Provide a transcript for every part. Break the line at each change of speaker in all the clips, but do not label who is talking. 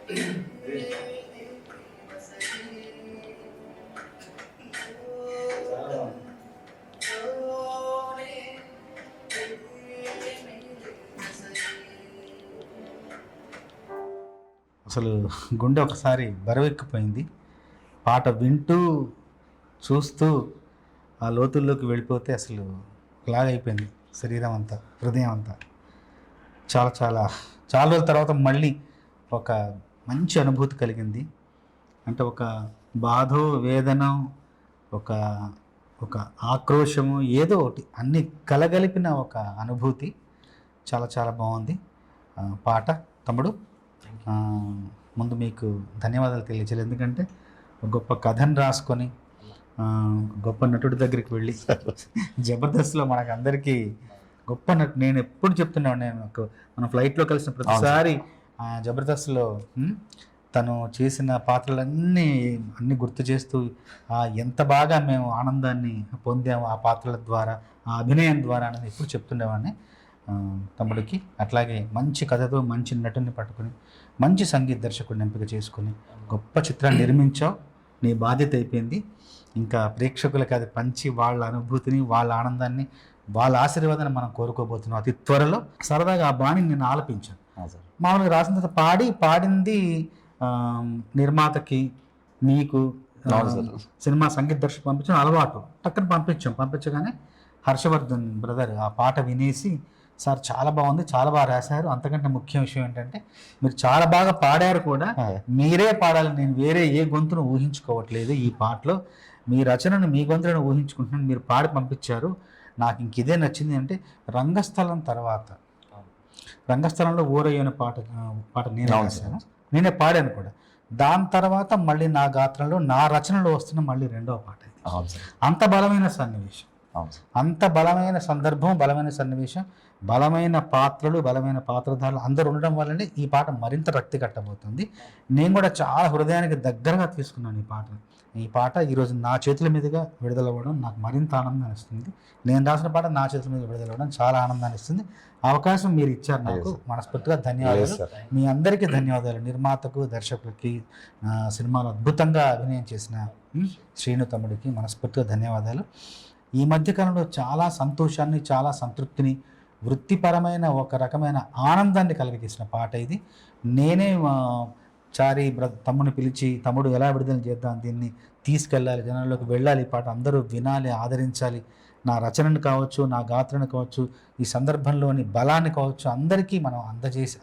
అసలు గుండె ఒకసారి బరువెక్కిపోయింది. పాట వింటూ చూస్తూ ఆ లోతుల్లోకి వెళ్ళిపోతే అసలు లాగైపోయింది శరీరం అంతా, హృదయం అంతా. చాలా చాలా చాలా రోజుల తర్వాత మళ్ళీ ఒక మంచి అనుభూతి కలిగింది. అంటే ఒక బాధో వేదనో ఒక ఒక ఆక్రోశము ఏదో ఒకటి అన్నీ కలగలిపిన ఒక అనుభూతి. చాలా చాలా బాగుంది పాట. తమ్ముడు, ముందు మీకు ధన్యవాదాలు తెలియజేయాలి. ఎందుకంటే గొప్ప కథను రాసుకొని గొప్ప నటుడి దగ్గరికి వెళ్ళి జబర్దస్త్లో మనకు అందరికీ గొప్ప నటు. నేను ఎప్పుడు చెప్తున్నాను, నేను మన ఫ్లైట్లో కలిసిన ప్రతిసారి జబర్దస్త్లో తను చేసిన పాత్రలన్నీ గుర్తు చేస్తూ ఎంత బాగా మేము ఆనందాన్ని పొందాము ఆ పాత్రల ద్వారా, ఆ అభినయం ద్వారా అనేది ఎప్పుడు చెప్తుండేవాడిని తమ్ముడికి. అట్లాగే మంచి కథతో మంచి నటుని పట్టుకుని మంచి సంగీత దర్శకుడిని ఎంపిక చేసుకుని గొప్ప చిత్రాన్ని నిర్మించావు. నీ బాధ్యత అయిపోయింది. ఇంకా ప్రేక్షకులకి అది పంచి వాళ్ళ అనుభూతిని, వాళ్ళ ఆనందాన్ని, వాళ్ళ ఆశీర్వాదాన్ని మనం కోరుకోబోతున్నాం అతి త్వరలో. సరదాగా ఆ బాణిని నేను ఆలపించాను. మామూలుగా రాసిన తర్వాత పాడింది నిర్మాతకి, మీకు సినిమా సంగీత దర్శకు పంపించిన అలవాటు. టక్కన పంపించగానే హర్షవర్ధన్ బ్రదర్ ఆ పాట వినేసి, సార్ చాలా బాగుంది, చాలా బాగా రాశారు, అంతకంటే ముఖ్య విషయం ఏంటంటే మీరు చాలా బాగా పాడారు కూడా, మీరే పాడాలి, నేను వేరే ఏ గొంతును ఊహించుకోవట్లేదు ఈ పాటలో, మీ రచనను మీ గొంతులను ఊహించుకుంటున్నాను, మీరు పాడి పంపించారు, నాకు ఇంక ఇదే నచ్చింది. అంటే రంగస్థలం తర్వాత, రంగస్థలంలో ఊరయ్యన పాట నేనే రాశాను, నేనే పాడాను కూడా. దాని తర్వాత మళ్ళీ నా గాత్రంలో నా రచనలో వస్తున్న మళ్ళీ రెండవ పాట. అంత బలమైన సన్నివేశం, అంత బలమైన సందర్భం, బలమైన సన్నివేశం, బలమైన పాత్రలు, బలమైన పాత్రధారులు అందరూ ఉండడం వల్లనే ఈ పాట మరింత రక్తి కట్టబోతుంది. నేను కూడా చాలా హృదయానికి దగ్గరగా తీసుకున్నాను ఈ పాట ఈరోజు నా చేతుల మీదుగా విడుదలవ్వడం నాకు మరింత ఆనందాన్ని ఇస్తుంది. నేను రాసిన పాట నా చేతుల మీద విడుదలవ్వడం చాలా ఆనందాన్ని ఇస్తుంది. అవకాశం మీరు ఇచ్చారు నాకు, మనస్ఫూర్తిగా ధన్యవాదాలు. మీ అందరికీ ధన్యవాదాలు. నిర్మాతకు, దర్శకుడికి, సినిమాలో అద్భుతంగా అభినయం చేసిన శ్రీను తమ్ముడికి మనస్ఫూర్తిగా ధన్యవాదాలు. ఈ మధ్యకాలంలో చాలా సంతోషాన్ని, చాలా సంతృప్తిని, వృత్తిపరమైన ఒక రకమైన ఆనందాన్ని కలిగజేసిన పాట ఇది. నేనే చారి తమ్ముడిని పిలిచి, తమ్ముడు ఎలా విడుదల చేద్దాం, దీన్ని తీసుకెళ్ళాలి, జనాల్లోకి వెళ్ళాలి, ఈ పాట అందరూ వినాలి, ఆదరించాలి, నా రచనను కావచ్చు, నా గాత్రను కావచ్చు, ఈ సందర్భంలోని బలాన్ని కావచ్చు, అందరికీ మనం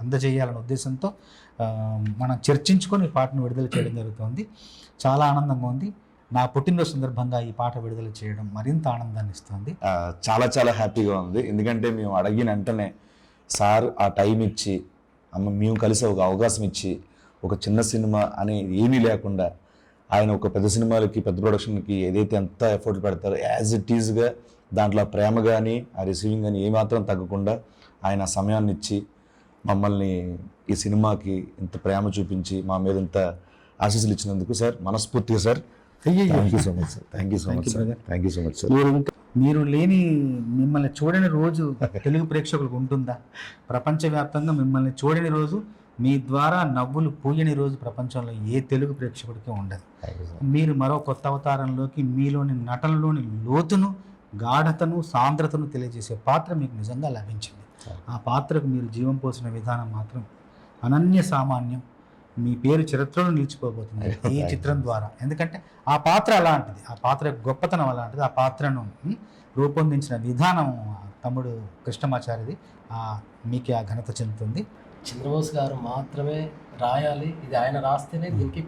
అందజేయాలనే ఉద్దేశంతో మనం చర్చించుకొని ఈ పాటను విడుదల చేయడం జరుగుతుంది. చాలా ఆనందంగా ఉంది. నా పుట్టినరోజు సందర్భంగా ఈ పాట విడుదల చేయడం మరింత ఆనందాన్ని ఇస్తుంది.
చాలా చాలా హ్యాపీగా ఉంది. ఎందుకంటే మేము అడిగిన వెంటనే సార్ ఆ టైం ఇచ్చి, మేము కలిసి ఒక అవకాశం ఇచ్చి, ఒక చిన్న సినిమా అని ఏమీ లేకుండా ఆయన ఒక పెద్ద సినిమాలకి, పెద్ద ప్రొడక్షన్కి ఏదైతే ఎంత ఎఫర్ట్ పెడతారో యాజ్ ఇట్ ఈజ్గా దాంట్లో ప్రేమ కానీ, ఆ రిసీవింగ్ కానీ ఏమాత్రం తగ్గకుండా ఆయన సమయాన్ని ఇచ్చి మమ్మల్ని ఈ సినిమాకి ఇంత ప్రేమ చూపించి మా మీద ఇంత ఆశీస్సులు ఇచ్చినందుకు సార్ మనస్ఫూర్తిగా sir thank you so much sir. Thank you so much sir. Thank you so much sir.
మీరు లేని, మిమ్మల్ని చూడని రోజు తెలుగు ప్రేక్షకులకు ఉంటుందా? ప్రపంచవ్యాప్తంగా మిమ్మల్ని చూడని రోజు, మీ ద్వారా నవ్వులు పూయని రోజు ప్రపంచంలో ఏ తెలుగు ప్రేక్షకుడికి ఉండదు. మీరు మరో కొత్త అవతారంలోకి, మీలోని నటనలోని లోతును, గాఢతను, సాంద్రతను తెలియజేసే పాత్ర మీకు నిజంగా లభించింది. ఆ పాత్రకు మీరు జీవం పోసిన విధానం మాత్రం అనన్య సామాన్యం. మీ పేరు చరిత్రలో నిలిచిపోబోతుంది ఈ చిత్రం ద్వారా. ఎందుకంటే ఆ పాత్ర అలాంటిది, ఆ పాత్ర గొప్పతనం అలాంటిది, ఆ పాత్రను రూపొందించిన విధానం తమ్ముడు కృష్ణమాచారిది. మీకే ఆ ఘనత చెందుతుంది.
చంద్రబోస్ గారు మాత్రమే రాయాలి, ఇది ఆయన రాస్తేనే దీనికి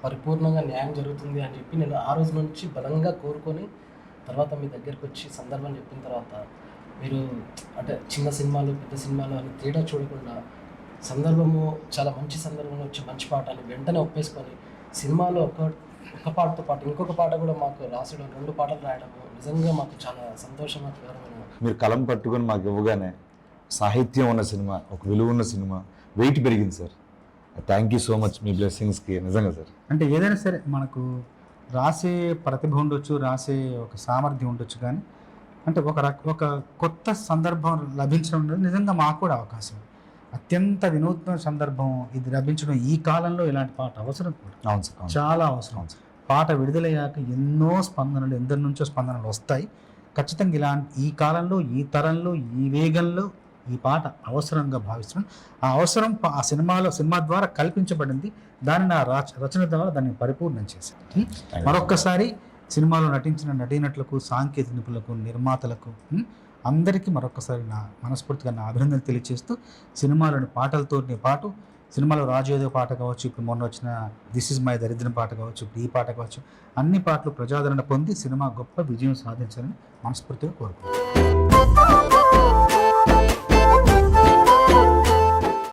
పరిపూర్ణంగా న్యాయం జరుగుతుంది అని చెప్పి నేను ఆ రోజు నుంచి బలంగా కోరుకొని, తర్వాత మీ దగ్గరికి వచ్చి సందర్భం చెప్పిన తర్వాత మీరు అంటే చిన్న సినిమాలు, పెద్ద సినిమాలు అని తేడా చూడకుండా సందర్భము చాలా మంచి సందర్భంలో వచ్చి మంచి పాట అని వెంటనే ఒప్పేసుకొని సినిమాలో ఒక పాటతో పాటు ఇంకొక పాట కూడా మాకు రాసడం, 2 పాటలు రాయడం నిజంగా మాకు చాలా సంతోషంగా, గౌరవమైన.
మీరు కలం పట్టుకొని మాకు ఇవ్వగానే సాహిత్యం ఉన్న సినిమా, ఒక విలువ ఉన్న సినిమా వెయిట్ పెరిగింది sir. Thank you so much మీ బ్లెస్సింగ్స్కి నిజంగా సార్.
అంటే ఏదైనా సరే మనకు రాసే ప్రతిభ ఉండొచ్చు, రాసే ఒక సామర్థ్యం ఉండొచ్చు, కానీ అంటే ఒక కొత్త సందర్భం లభించడం నిజంగా మాకు కూడా అవకాశం. అత్యంత వినూత్న సందర్భం ఇది లభించడం ఈ కాలంలో ఇలాంటి పాట అవసరం కూడా
అవును సార్, అవును సార్.
చాలా అవసరం.
అవును సార్.
పాట విడుదలయ్యాక ఎన్నో స్పందనలు ఎందరి నుంచో స్పందనలు వస్తాయి. ఖచ్చితంగా ఇలాంటి ఈ కాలంలో ఈ తరంలో ఈ వేగంలో ఈ పాట అవసరంగా భావిస్తున్నాను. ఆ అవసరం ఆ సినిమా ద్వారా కల్పించబడింది. దాన్ని నా రచన ద్వారా దాన్ని పరిపూర్ణం చేశాను. మరొక్కసారి సినిమాలో నటించిన నటీనటులకు, సాంకేతిక నిపుణులకు, నిర్మాతలకు అందరికీ మరొకసారి నా మనస్ఫూర్తిగా నా అభినందనలు తెలియజేస్తూ సినిమాలోని పాటలతో పాటు సినిమాలో రాజయోధ పాట కావచ్చు, ఇప్పుడు మొన్న వచ్చిన దిస్ ఇస్ మై దరిద్రం పాట కావచ్చు, ఇప్పుడు ఈ పాట కావచ్చు, అన్ని పాటలు ప్రజాదరణ పొంది సినిమా గొప్ప విజయం సాధించాలని మనస్ఫూర్తిగా కోరుకుంటున్నాను.